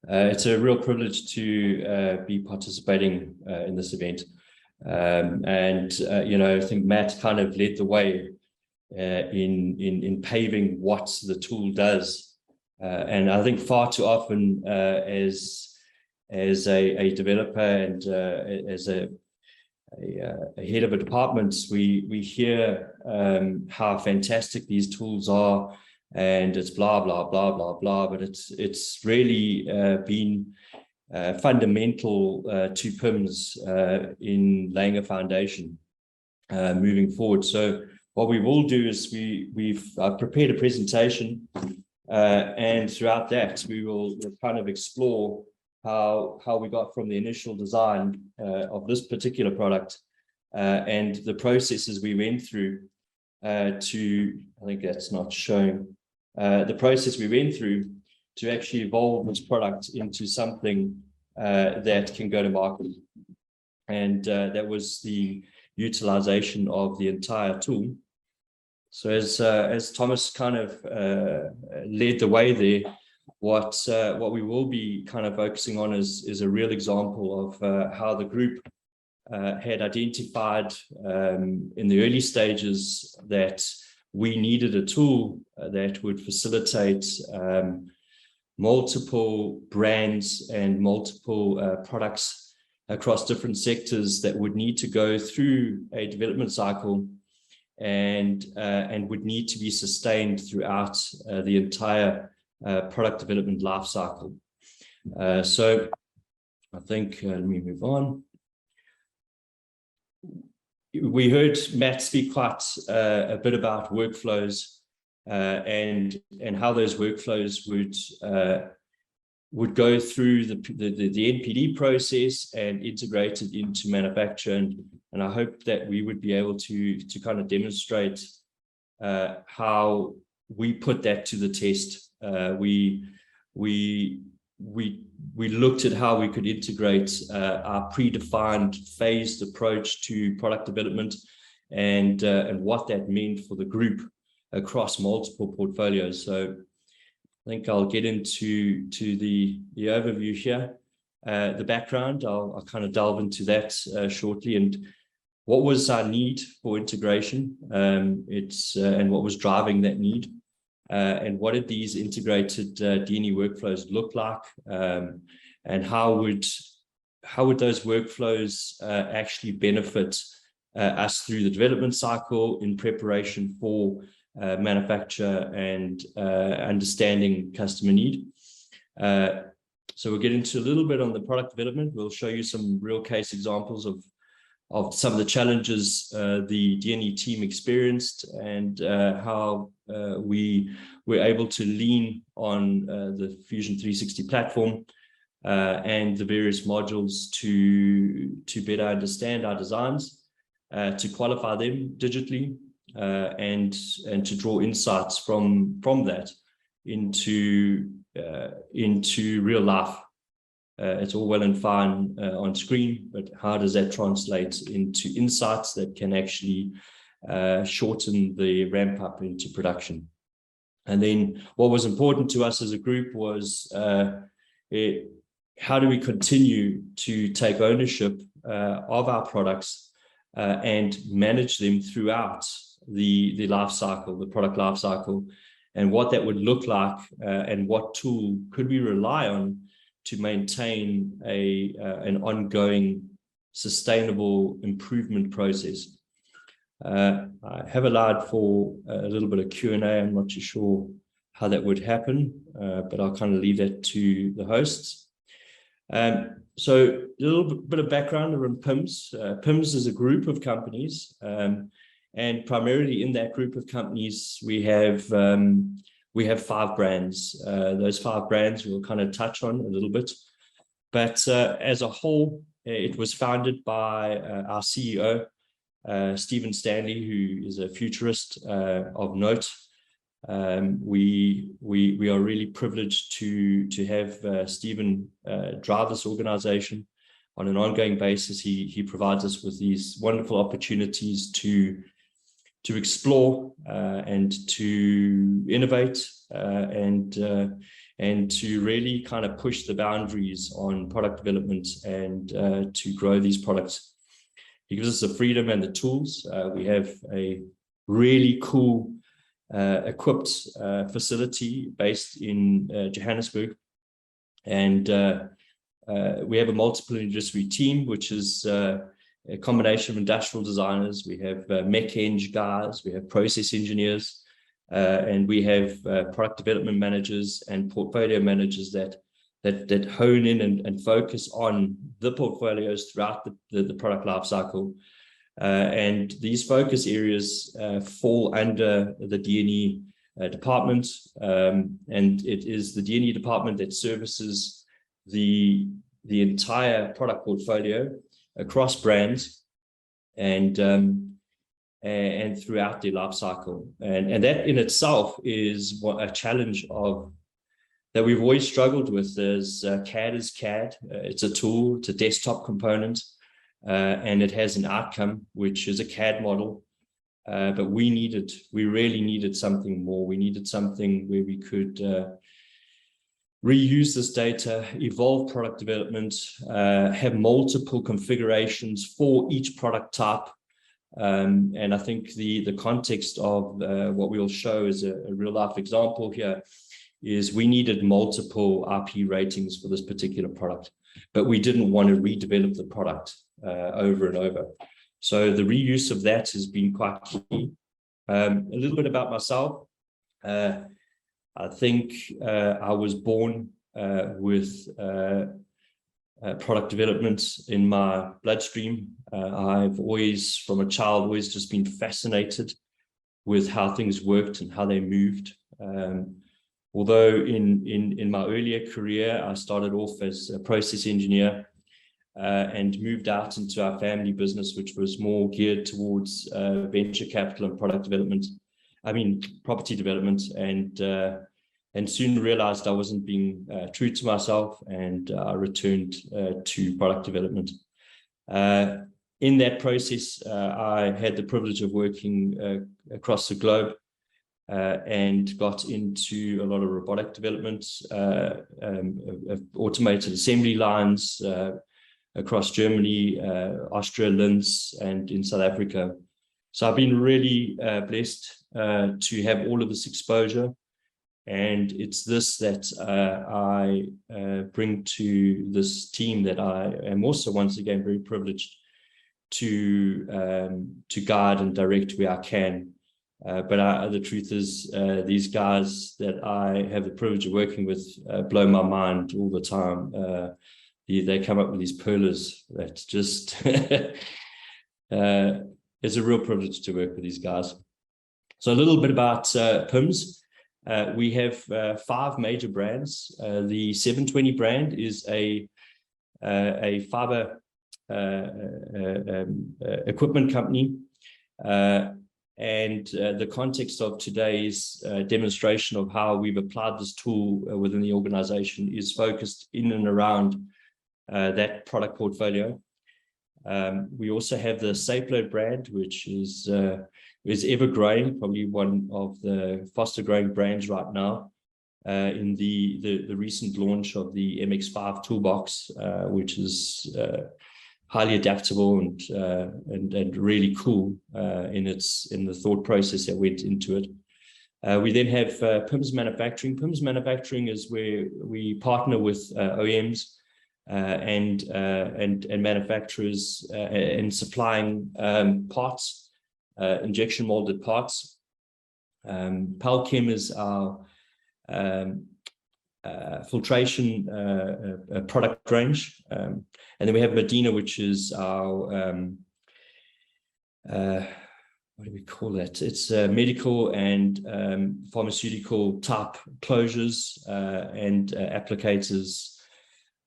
It's a real privilege to be participating in this event. I think Matt kind of led the way in paving what the tool does. And I think far too often as a developer and as a head of a department, we hear how fantastic these tools are, and it's blah blah blah blah blah, but it's really been fundamental to PIMMS in laying a foundation moving forward. So what we will do is I've prepared a presentation, and throughout that we'll kind of explore how we got from the initial design of this particular product and the processes we went through to, I think that's not showing, the process we went through to actually evolve this product into something that can go to market. And that was the utilization of the entire tool. So as Thomas kind of led the way there, what we will be kind of focusing on is a real example of how the group had identified in the early stages that we needed a tool that would facilitate multiple brands and multiple products across different sectors that would need to go through a development cycle and would need to be sustained throughout the entire product development life cycle. So I think, let me move on. We heard Matt speak quite a bit about workflows and how those workflows would go through the NPD process and integrate it into manufacture. And I hope that we would be able to kind of demonstrate how we put that to the test. We looked at how we could integrate our predefined phased approach to product development and what that meant for the group across multiple portfolios. So I think I'll get into the overview here. The background, I'll kind of delve into that shortly. And what was our need for integration? And what was driving that need? And what did these integrated D&E workflows look like? And how would those workflows actually benefit us through the development cycle in preparation for manufacture and understanding customer need? So we'll get into a little bit on the product development. We'll show you some real case examples of some of the challenges the D&E team experienced and how we were able to lean on the Fusion 360 platform and the various modules to better understand our designs, to qualify them digitally, and to draw insights from that into real life. It's all well and fine on screen, but how does that translate into insights that can actually shorten the ramp up into production? And then what was important to us as a group was how do we continue to take ownership of our products and manage them throughout the life cycle, the product life cycle, and what that would look like, and what tool could we rely on to maintain an ongoing sustainable improvement process. I have allowed for a little bit of Q&A. I'm not too sure how that would happen, but I'll kind of leave that to the hosts. So a little bit of background around PIMMS. PIMMS is a group of companies, and primarily in that group of companies, we have 5 brands. Those 5 brands we'll kind of touch on a little bit. But as a whole, it was founded by our CEO, Stephen Stanley, who is a futurist of note. We are really privileged to have Stephen drive this organization on an ongoing basis. He provides us with these wonderful opportunities to explore and to innovate and and to really kind of push the boundaries on product development and to grow these products. He gives us the freedom and the tools. We have a really cool equipped facility based in Johannesburg, and we have a multiple industry team, which is a combination of industrial designers. We have mech eng guys, we have process engineers, and we have product development managers and portfolio managers that hone in and focus on the portfolios throughout the product lifecycle. And these focus areas fall under the D&E department, and it is the D&E department that services the entire product portfolio across brands and throughout their life cycle. And that in itself is a challenge that we've always struggled with. Is CAD is CAD. It's a tool, it's a desktop component, and it has an outcome, which is a CAD model. But we really needed something more. We needed something where we could reuse this data, evolve product development, have multiple configurations for each product type. And I think the context of what we'll show is a real life example here is we needed multiple RP ratings for this particular product, but we didn't want to redevelop the product over and over. So the reuse of that has been quite key. A little bit about myself. I think I was born with product development in my bloodstream. I've always, from a child, always just been fascinated with how things worked and how they moved. Although in my earlier career, I started off as a process engineer and moved out into our family business, which was more geared towards venture capital and property development, and soon realized I wasn't being true to myself, and I returned to product development. In that process, I had the privilege of working across the globe and got into a lot of robotic development, automated assembly lines across Germany, Austria, Linz, and in South Africa. So I've been really blessed to have all of this exposure. And it's this that I bring to this team that I am also, once again, very privileged to guide and direct where I can. But the truth is, these guys that I have the privilege of working with blow my mind all the time. They come up with these pearlers that just it's a real privilege to work with these guys. So a little bit about PIMMS. We have 5 major brands. The 720 brand is a fiber equipment company. And the context of today's demonstration of how we've applied this tool within the organization is focused in and around that product portfolio. We also have the SafeLoad brand, which is ever growing, probably one of the faster growing brands right now. In the recent launch of the MX5 toolbox, which is highly adaptable and really cool in the thought process that went into it. We then have PIMMS Manufacturing. PIMMS Manufacturing is where we partner with OEMs and manufacturers in supplying parts, injection molded parts. PALChem is our filtration product range, and then we have Medina, which is our what do we call that? It's medical and pharmaceutical type closures and applicators.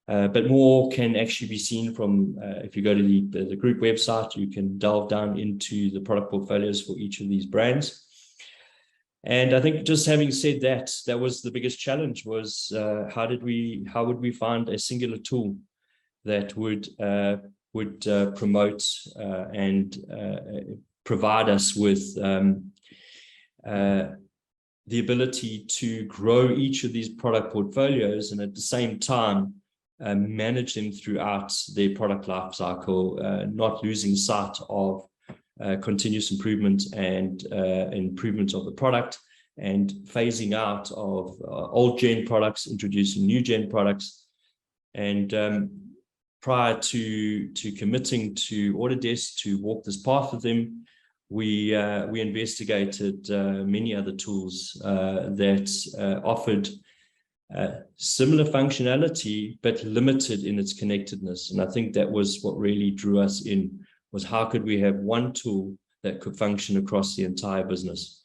But more can actually be seen from, if you go to the group website, you can delve down into the product portfolios for each of these brands. And I think just having said that, that was the biggest challenge, was how would we find a singular tool that would promote and provide us with the ability to grow each of these product portfolios and at the same time manage them throughout their product life cycle, not losing sight of continuous improvement and improvement of the product, and phasing out of old gen products, introducing new gen products. And prior to committing to Autodesk to walk this path with them, we investigated many other tools that offered similar functionality, but limited in its connectedness. And I think that was what really drew us in, was how could we have one tool that could function across the entire business?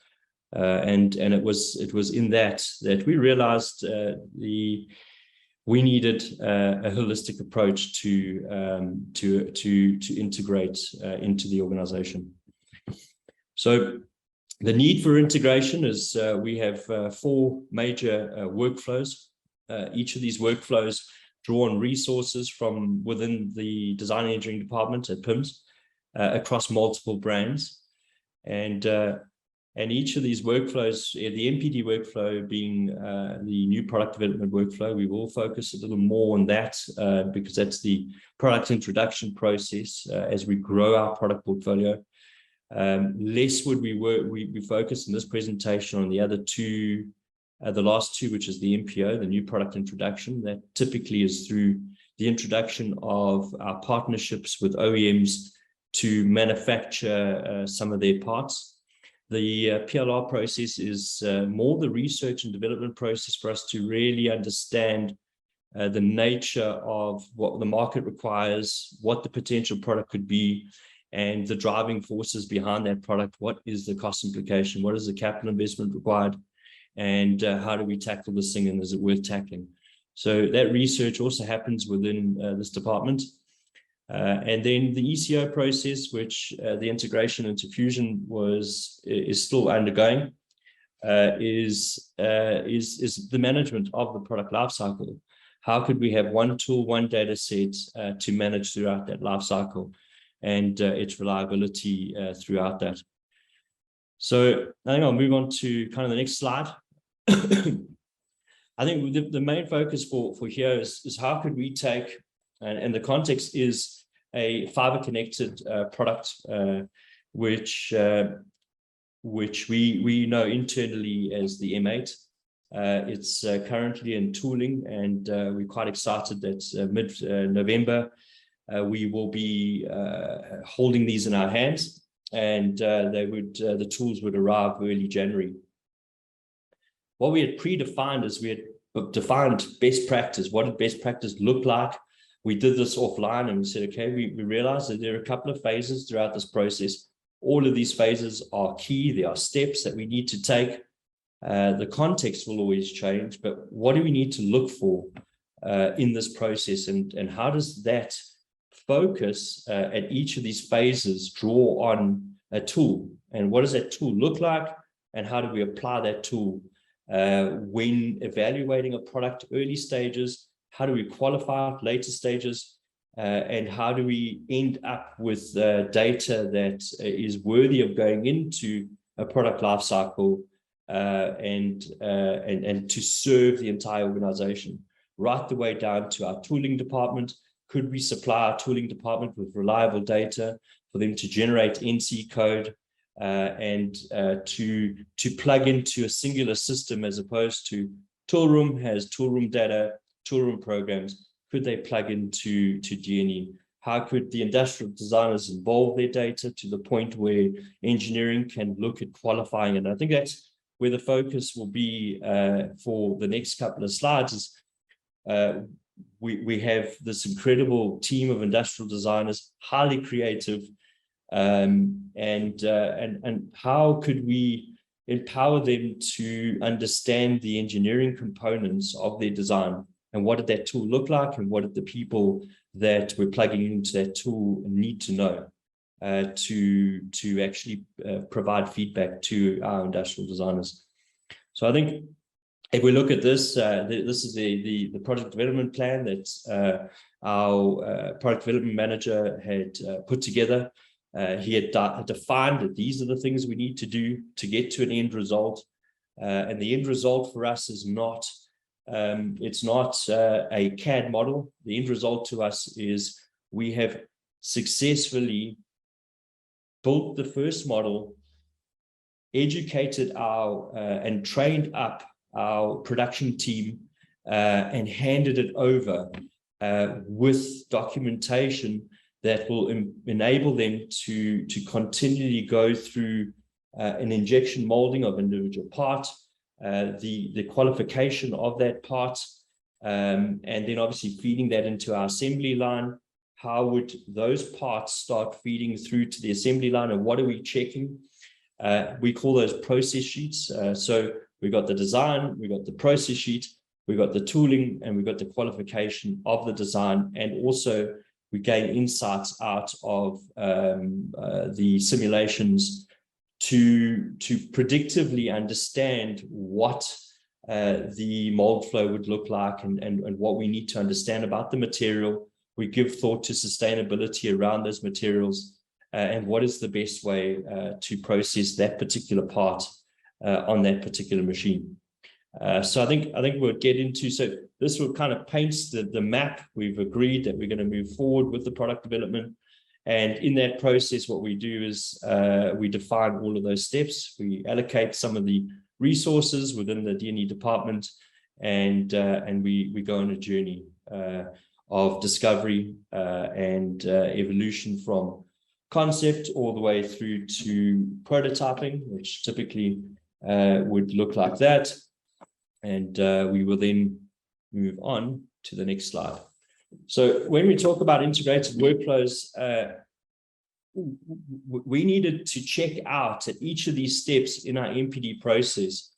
And it was in that we realized we needed a holistic approach to integrate into the organization. So the need for integration is we have 4 major workflows. Each of these workflows draw on resources from within the design and engineering department at PIMMS across multiple brands. And each of these workflows, the MPD workflow being the new product development workflow, we will focus a little more on that because that's the product introduction process as we grow our product portfolio. Less would we focus in this presentation on the other 2, the last 2, which is the MPO, the new product introduction. That typically is through the introduction of our partnerships with OEMs to manufacture some of their parts. The PLR process is more the research and development process for us to really understand the nature of what the market requires, what the potential product could be, and the driving forces behind that product. What is the cost implication? What is the capital investment required? And how do we tackle this thing, and is it worth tackling? So that research also happens within this department. And then the ECO process, which the integration into Fusion is still undergoing, is the management of the product lifecycle. How could we have one tool, one data set to manage throughout that lifecycle, and its reliability throughout that? So I think I'll move on to kind of the next slide. I think the main focus for here is how could we take, and the context is a fiber connected product, which we know internally as the M8. It's currently in tooling, and we're quite excited that mid-November we will be holding these in our hands, and the tools would arrive early January. What we had predefined is we had defined best practice. What did best practice look like? We did this offline, and we said, okay, we realized that there are a couple of phases throughout this process. All of these phases are key. There are steps that we need to take. The context will always change, but what do we need to look for in this process, and how does that focus at each of these phases draw on a tool? And what does that tool look like, and how do we apply that tool when evaluating a product early stages? How do we qualify it later stages? And how do we end up with data that is worthy of going into a product lifecycle and to serve the entire organization, right the way down to our tooling department? Could we supply our tooling department with reliable data for them to generate NC code and to plug into a singular system, as opposed to toolroom has toolroom data, toolroom programs? Could they plug into G&E? How could the industrial designers involve their data to the point where engineering can look at qualifying it? And I think that's where the focus will be for the next couple of slides. Is we have this incredible team of industrial designers, highly creative, and how could we empower them to understand the engineering components of their design, and what did that tool look like, and what did the people that we're plugging into that tool need to know to actually provide feedback to our industrial designers. So I think if we look at this, this is the project development plan that our product development manager had put together. He had defined that these are the things we need to do to get to an end result. And the end result for us is not, it's not a CAD model. The end result to us is we have successfully built the first model, educated our and trained up our production team, and handed it over with documentation that will enable them to continually go through an injection molding of individual part, the qualification of that part, and then obviously feeding that into our assembly line. How would those parts start feeding through to the assembly line, and what are we checking? We call those process sheets. So we got the design, we got the process sheet, we got the tooling, and we got the qualification of the design, and also we gain insights out of the simulations to predictively understand what the mold flow would look like, and what we need to understand about the material. We give thought to sustainability around those materials, and what is the best way to process that particular part on that particular machine. So I think we'll get into, so this will kind of paints the map. We've agreed that we're going to move forward with the product development. And in that process, what we do is we define all of those steps. We allocate some of the resources within the D&E department, and we go on a journey of discovery and evolution from concept all the way through to prototyping, which typically would look like that. And we will then move on to the next slide. So when we talk about integrated workflows, we needed to check out at each of these steps in our MPD process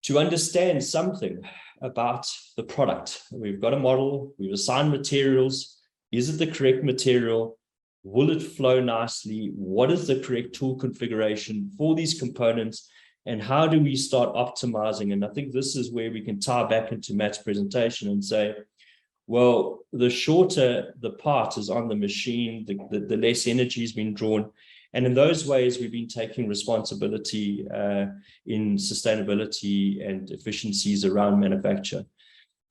to understand something about the product. We've got a model, we've assigned materials. Is it the correct material? Will it flow nicely? What is the correct tool configuration for these components? And how do we start optimizing? And I think this is where we can tie back into Matt's presentation and say, well, the shorter the part is on the machine, the less energy has been drawn. And in those ways, we've been taking responsibility in sustainability and efficiencies around manufacture.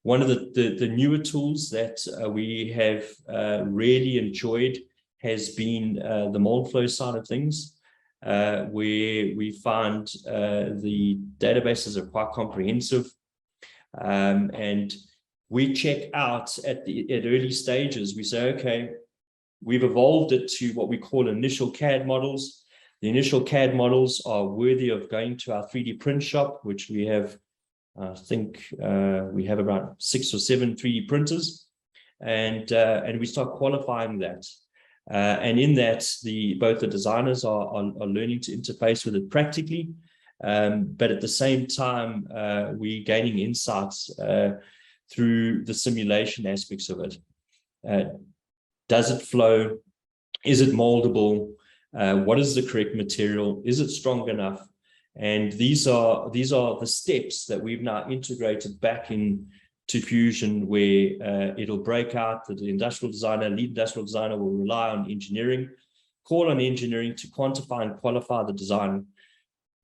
One of the newer tools that we have really enjoyed has been the mold flow side of things, where we find the databases are quite comprehensive, and we check out at early stages. We say, okay, we've evolved it to what we call initial CAD models. The initial CAD models are worthy of going to our 3D print shop, which we have, I think we have about 6 or 7 3D printers, and we start qualifying that. And in that, both the designers are learning to interface with it practically, but at the same time, we're gaining insights through the simulation aspects of it. Does it flow? Is it moldable? What is the correct material? Is it strong enough? And these are the steps that we've now integrated back in to Fusion, where it'll break out that the lead industrial designer will rely on engineering, call on engineering to quantify and qualify the design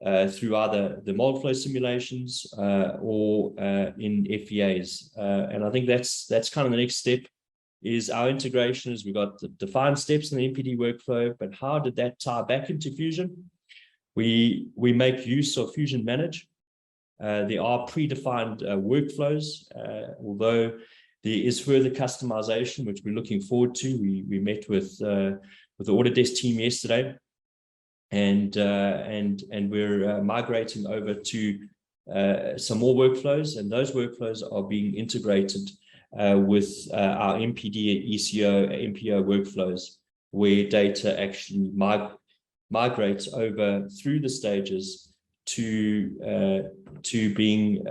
through either the mold flow simulations or in FEAs. And I think that's kind of the next step, is our integration. Is we've got the defined steps in the MPD workflow, but how did that tie back into Fusion? We make use of Fusion Manage. There are predefined workflows, although there is further customization, which we're looking forward to. We met with the Autodesk team yesterday, and we're migrating over to some more workflows, and those workflows are being integrated with our MPD, ECO, MPO workflows, where data actually migrates over through the stages to being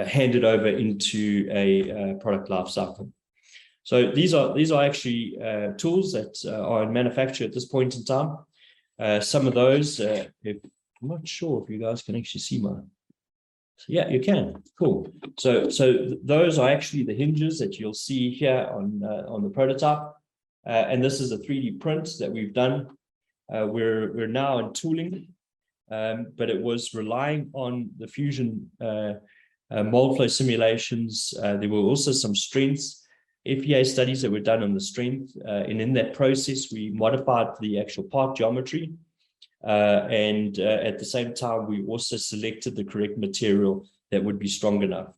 handed over into a product life cycle. So these are actually tools that are in manufacture at this point in time. Some of those, I'm not sure if you guys can actually see mine. So yeah, you can. Cool. So those are actually the hinges that you'll see here on the prototype, and this is a 3D print that we've done. We're now in tooling. but it was relying on the fusion mold flow simulations. There were also some strengths, FEA studies that were done on the strength, and in that process, we modified the actual part geometry. And at the same time, we also selected the correct material that would be strong enough.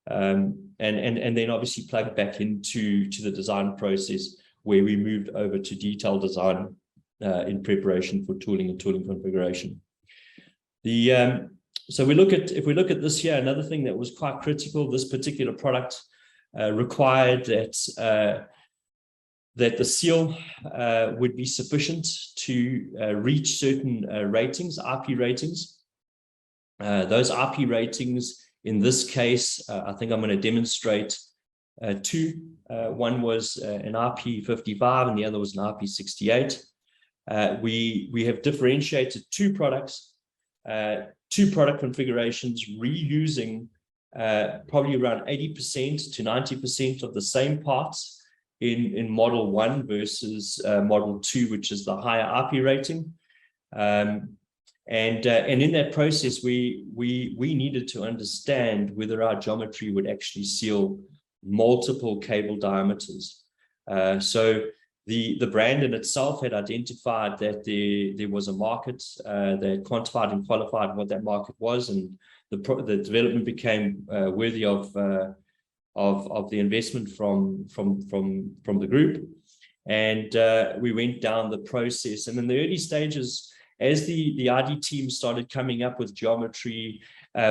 And then obviously plugged back into the design process, where we moved over to detailed design in preparation for tooling and tooling configuration. So if we look at this here, another thing that was quite critical, this particular product required that the seal would be sufficient to reach certain ratings, RP ratings. Those RP ratings, in this case, I think I'm going to demonstrate two. One was an RP 55 and the other was an RP 68. We have differentiated two products, two product configurations, reusing probably around 80% to 90% of the same parts in model 1 versus model 2, which is the higher RP rating. And in that process, we needed to understand whether our geometry would actually seal multiple cable diameters. So the brand in itself had identified that there was a market. They had quantified and qualified what that market was, and the development became worthy of the investment from the group. And we went down the process. And in the early stages, as the ID team started coming up with geometry,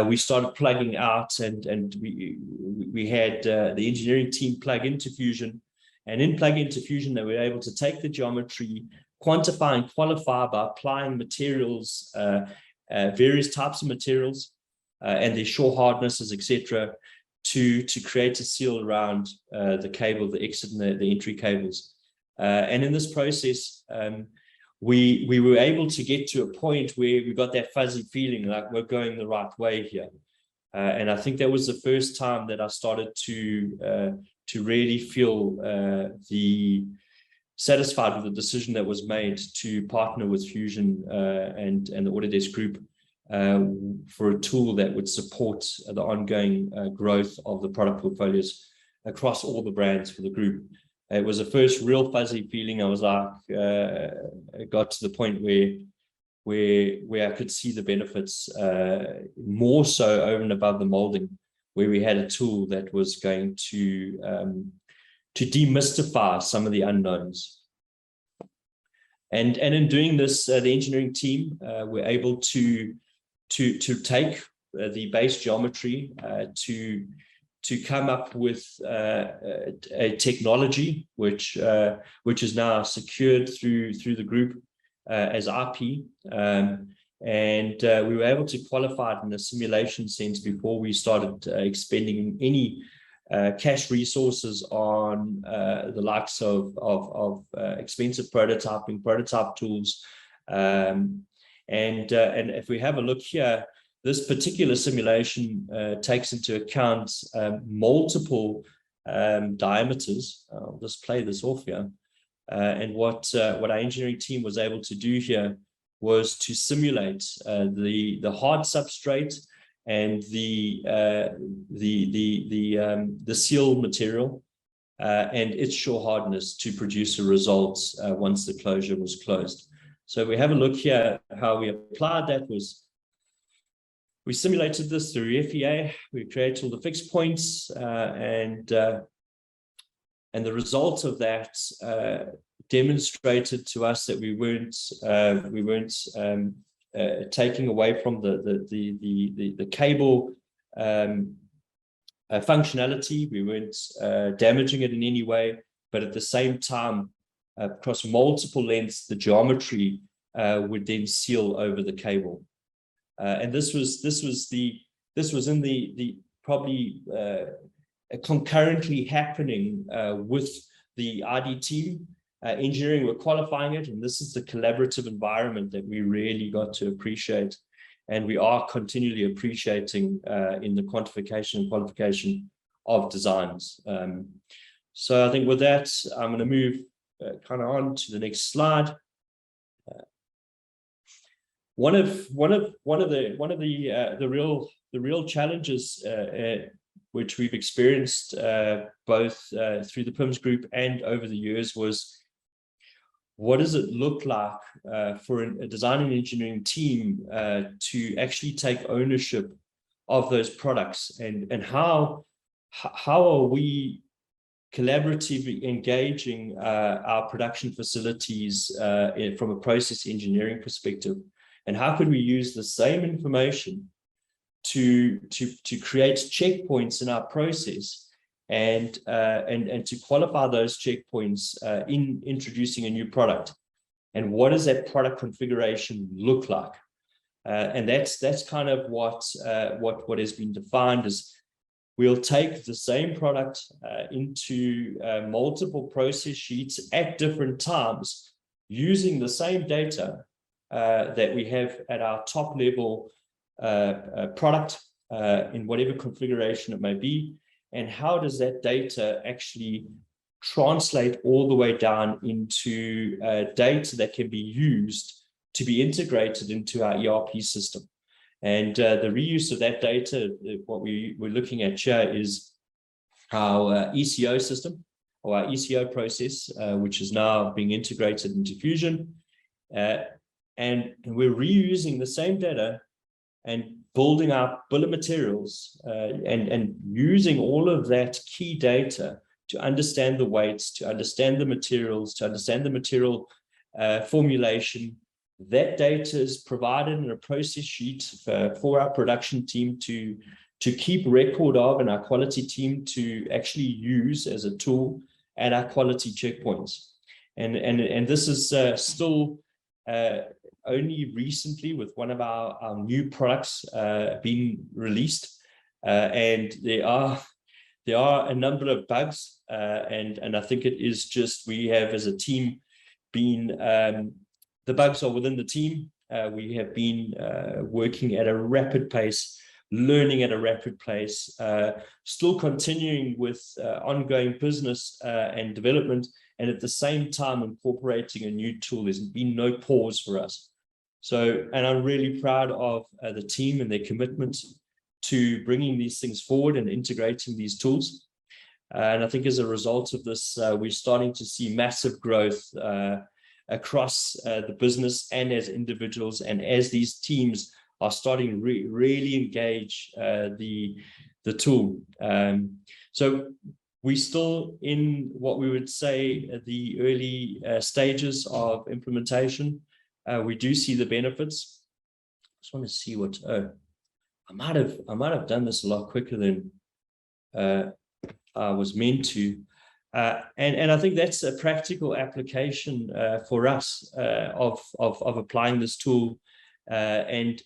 we started plugging out, and we had the engineering team plug into Fusion. And in plug into Fusion, they were able to take the geometry, quantify and qualify by applying materials, various types of materials, and their shore hardnesses, etc., to create a seal around the cable, the exit and the entry cables. And in this process, we were able to get to a point where we got that fuzzy feeling like we're going the right way here. And I think that was the first time that I started to really feel satisfied with the decision that was made to partner with Fusion and the Autodesk Group for a tool that would support the ongoing growth of the product portfolios across all the brands for the group. It was the first real fuzzy feeling. I was like, it got to the point where I could see the benefits more so over and above the molding, where we had a tool that was going to demystify some of the unknowns. And in doing this, the engineering team were able to take the base geometry to come up with a technology which is now secured through the group as IP. And we were able to qualify it in a simulation sense before we started expending any cash resources on the likes of expensive prototype tools. And if we have a look here, this particular simulation takes into account multiple diameters. I'll just play this off here. And what our engineering team was able to do here was to simulate the hard substrate and the seal material and its shore hardness to produce a result once the closure was closed. So we have a look here. How we applied that was we simulated this through FEA. We created all the fixed points, and the result of that demonstrated to us that we weren't taking away from the cable functionality. We weren't damaging it in any way, but at the same time, across multiple lengths, the geometry would then seal over the cable. And this was in the probably concurrently happening with the ID team. Engineering were qualifying it, and this is the collaborative environment that we really got to appreciate, and we are continually appreciating in the quantification and qualification of designs. So I think with that, I'm going to move kind of on to the next slide. the real challenges which we've experienced both through the PIMMS group and over the years was, what does it look like for a design and engineering team to actually take ownership of those products, and how are we collaboratively engaging our production facilities from a process engineering perspective, and how could we use the same information to create checkpoints in our process and to qualify those checkpoints in introducing a new product, and what does that product configuration look like? And that's kind of what has been defined as, we'll take the same product into multiple process sheets at different times, using the same data that we have at our top level product in whatever configuration it may be, and how does that data actually translate all the way down into data that can be used to be integrated into our ERP system. And the reuse of that data, what we're looking at here is our ECO system, or our ECO process, which is now being integrated into Fusion. And we're reusing the same data and building our bill of materials and using all of that key data to understand the weights, to understand the materials, to understand the material formulation. That data is provided in a process sheet for our production team to keep record of, and our quality team to actually use as a tool at our quality checkpoints. And this is still only recently, with one of our new products being released, and there are a number of bugs, and I think it is just, we have as a team been the bugs are within the team. We have been working at a rapid pace, learning at a rapid pace, still continuing with ongoing business and development, and at the same time incorporating a new tool. There's been no pause for us. So, and I'm really proud of the team and their commitment to bringing these things forward and integrating these tools. And I think as a result of this, we're starting to see massive growth across the business and as individuals, and as these teams are starting really engage the tool. So we're still in what we would say the early stages of implementation. We do see the benefits. I just want to see what, I might have done this a lot quicker than I was meant to. And I think that's a practical application for us of applying this tool and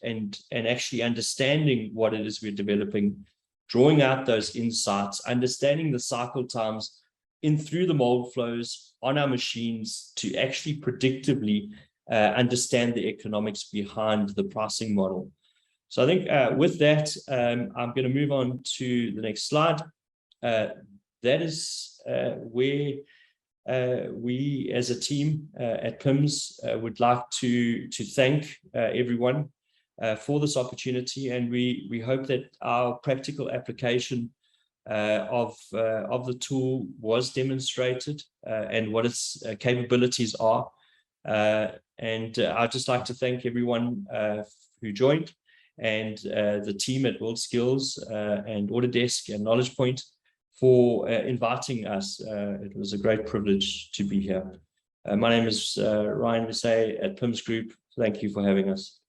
actually understanding what it is we're developing, drawing out those insights, understanding the cycle times in through the mold flows on our machines to actually predictively understand the economics behind the pricing model. So I think with that, I'm going to move on to the next slide. That is where we as a team at PIMMS would like to thank everyone for this opportunity, and we hope that our practical application of the tool was demonstrated and what its capabilities are. And I'd just like to thank everyone who joined, and the team at World Skills and Autodesk and Knowledge Point for inviting us. It was a great privilege to be here. My name is Ryan Vessey at PIMMS Group. Thank you for having us.